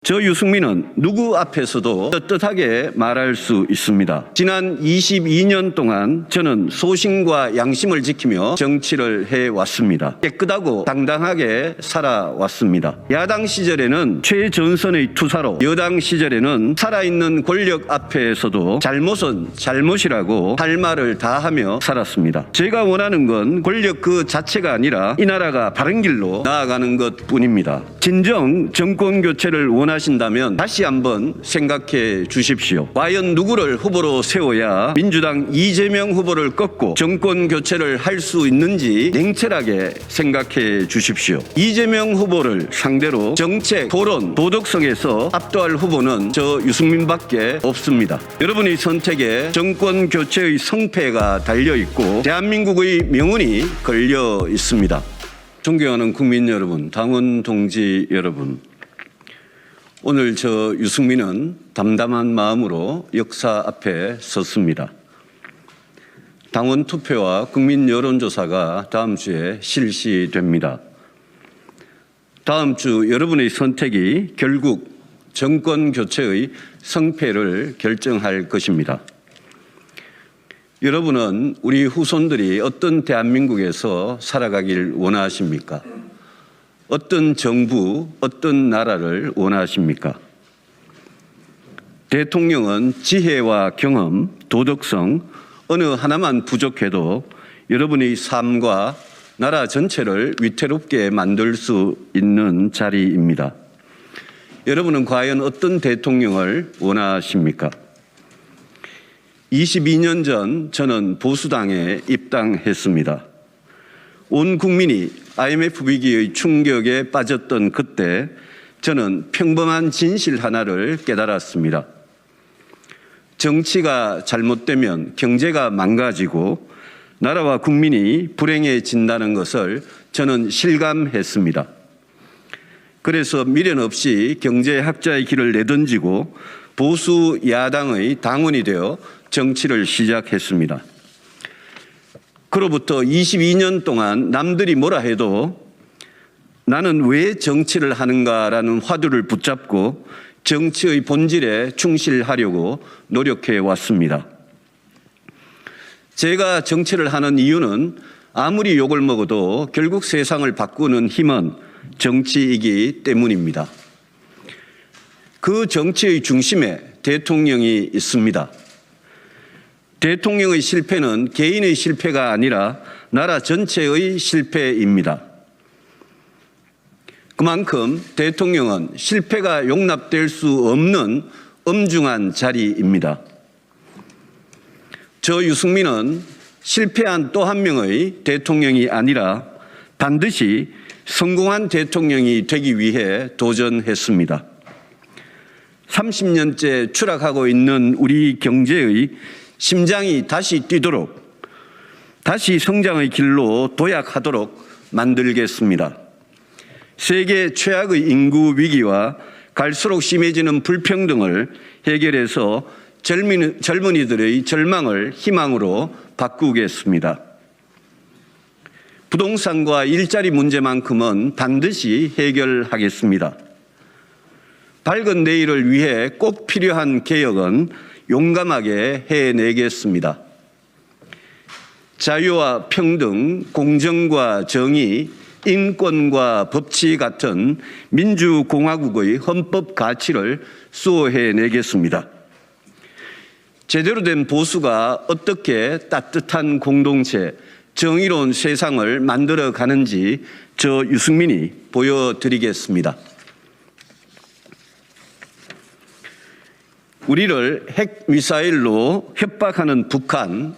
저 유승민은 누구 앞에서도 떳떳하게 말할 수 있습니다. 지난 22년 동안 저는 소신과 양심을 지키며 정치를 해왔습니다. 깨끗하고 당당하게 살아왔습니다. 야당 시절에는 최전선의 투사로, 여당 시절에는 살아있는 권력 앞에서도 잘못은 잘못이라고 할 말을 다 하며 살았습니다. 제가 원하는 건 권력 그 자체가 아니라 이 나라가 바른 길로 나아가는 것뿐입니다. 진정 정권 교체를 원하신다면 다시 한번 생각해 주십시오. 과연 누구를 후보로 세워야 민주당 이재명 후보를 꺾고 정권 교체를 할 수 있는지 냉철하게 생각해 주십시오. 이재명 후보를 상대로 정책, 토론, 도덕성에서 압도할 후보는 저 유승민밖에 없습니다. 여러분의 선택에 정권 교체의 성패가 달려 있고 대한민국의 명운이 걸려 있습니다. 존경하는 국민 여러분, 당원 동지 여러분, 오늘 저 유승민은 담담한 마음으로 역사 앞에 섰습니다. 당원 투표와 국민 여론조사가 다음 주에 실시됩니다. 다음 주 여러분의 선택이 결국 정권 교체의 성패를 결정할 것입니다. 여러분은 우리 후손들이 어떤 대한민국에서 살아가길 원하십니까? 어떤 정부, 어떤 나라를 원하십니까? 대통령은 지혜와 경험, 도덕성 어느 하나만 부족해도 여러분의 삶과 나라 전체를 위태롭게 만들 수 있는 자리입니다. 여러분은 과연 어떤 대통령을 원하십니까? 22년 전 저는 보수당에 입당했습니다. 온 국민이 IMF 위기의 충격에 빠졌던 그때 저는 평범한 진실 하나를 깨달았습니다. 정치가 잘못되면 경제가 망가지고 나라와 국민이 불행해진다는 것을 저는 실감했습니다. 그래서 미련 없이 경제학자의 길을 내던지고 보수 야당의 당원이 되어 정치를 시작했습니다. 그로부터 22년 동안 남들이 뭐라 해도 나는 왜 정치를 하는가라는 화두를 붙잡고 정치의 본질에 충실하려고 노력해 왔습니다. 제가 정치를 하는 이유는 아무리 욕을 먹어도 결국 세상을 바꾸는 힘은 정치이기 때문입니다. 그 정치의 중심에 대통령이 있습니다. 대통령의 실패는 개인의 실패가 아니라 나라 전체의 실패입니다. 그만큼 대통령은 실패가 용납될 수 없는 엄중한 자리입니다. 저 유승민은 실패한 또 한 명의 대통령이 아니라 반드시 성공한 대통령이 되기 위해 도전했습니다. 30년째 추락하고 있는 우리 경제의 심장이 다시 뛰도록, 다시 성장의 길로 도약하도록 만들겠습니다. 세계 최악의 인구 위기와 갈수록 심해지는 불평등을 해결해서 젊은이들의 절망을 희망으로 바꾸겠습니다. 부동산과 일자리 문제만큼은 반드시 해결하겠습니다. 밝은 내일을 위해 꼭 필요한 개혁은 용감하게 해내겠습니다. 자유와 평등, 공정과 정의, 인권과 법치 같은 민주공화국의 헌법 가치를 수호해내겠습니다. 제대로 된 보수가 어떻게 따뜻한 공동체, 정의로운 세상을 만들어가는지 저 유승민이 보여드리겠습니다. 우리를 핵미사일로 협박하는 북한,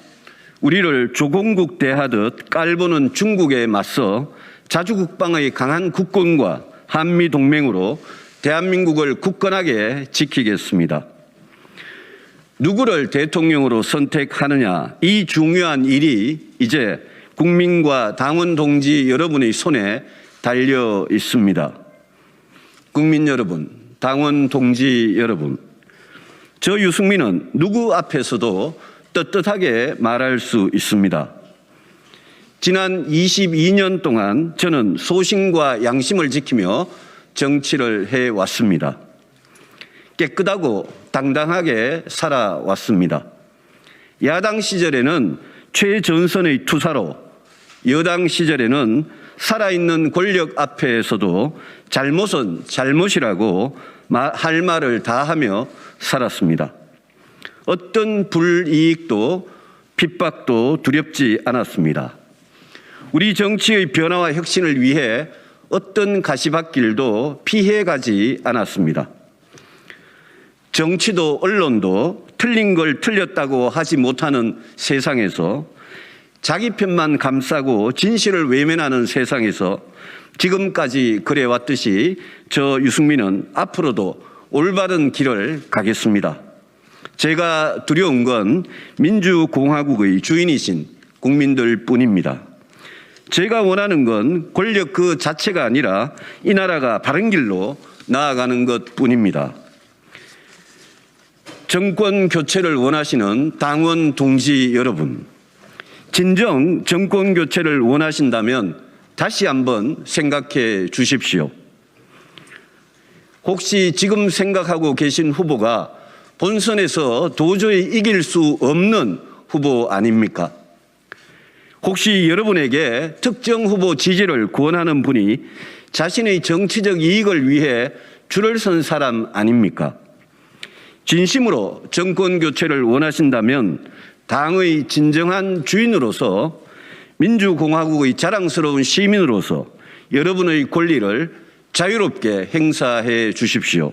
우리를 조공국 대하듯 깔보는 중국에 맞서 자주국방의 강한 국군과 한미동맹으로 대한민국을 굳건하게 지키겠습니다. 누구를 대통령으로 선택하느냐, 이 중요한 일이 이제 국민과 당원 동지 여러분의 손에 달려 있습니다. 국민 여러분, 당원 동지 여러분, 저 유승민은 누구 앞에서도 떳떳하게 말할 수 있습니다. 지난 22년 동안 저는 소신과 양심을 지키며 정치를 해왔습니다. 깨끗하고 당당하게 살아왔습니다. 야당 시절에는 최전선의 투사로, 여당 시절에는 살아있는 권력 앞에서도 잘못은 잘못이라고 할 말을 다 하며 살았습니다. 어떤 불이익도 핍박도 두렵지 않았습니다. 우리 정치의 변화와 혁신을 위해 어떤 가시밭길도 피해가지 않았습니다. 정치도 언론도 틀린 걸 틀렸다고 하지 못하는 세상에서, 자기 편만 감싸고 진실을 외면하는 세상에서 지금까지 그래왔듯이 저 유승민은 앞으로도 올바른 길을 가겠습니다. 제가 두려운 건 민주공화국의 주인이신 국민들 뿐입니다. 제가 원하는 건 권력 그 자체가 아니라 이 나라가 바른 길로 나아가는 것 뿐입니다. 정권 교체를 원하시는 당원 동지 여러분, 진정 정권 교체를 원하신다면 다시 한번 생각해 주십시오. 혹시 지금 생각하고 계신 후보가 본선에서 도저히 이길 수 없는 후보 아닙니까? 혹시 여러분에게 특정 후보 지지를 권하는 분이 자신의 정치적 이익을 위해 줄을 선 사람 아닙니까? 진심으로 정권 교체를 원하신다면 당의 진정한 주인으로서, 민주공화국의 자랑스러운 시민으로서 여러분의 권리를 자유롭게 행사해 주십시오.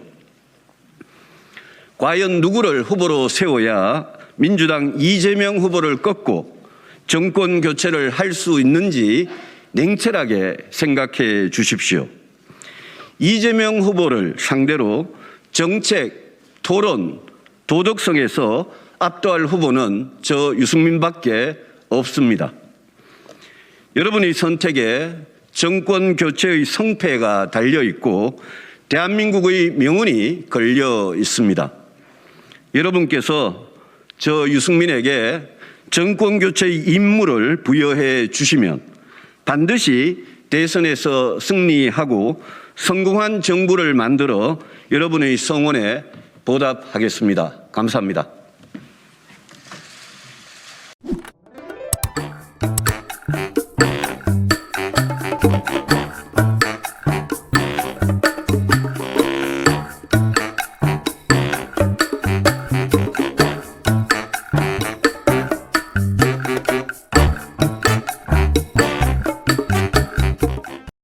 과연 누구를 후보로 세워야 민주당 이재명 후보를 꺾고 정권 교체를 할 수 있는지 냉철하게 생각해 주십시오. 이재명 후보를 상대로 정책, 토론, 도덕성에서 압도할 후보는 저 유승민밖에 없습니다. 여러분의 선택에 정권 교체의 성패가 달려 있고 대한민국의 명운이 걸려 있습니다. 여러분께서 저 유승민에게 정권 교체의 임무를 부여해 주시면 반드시 대선에서 승리하고 성공한 정부를 만들어 여러분의 성원에 보답하겠습니다. 감사합니다.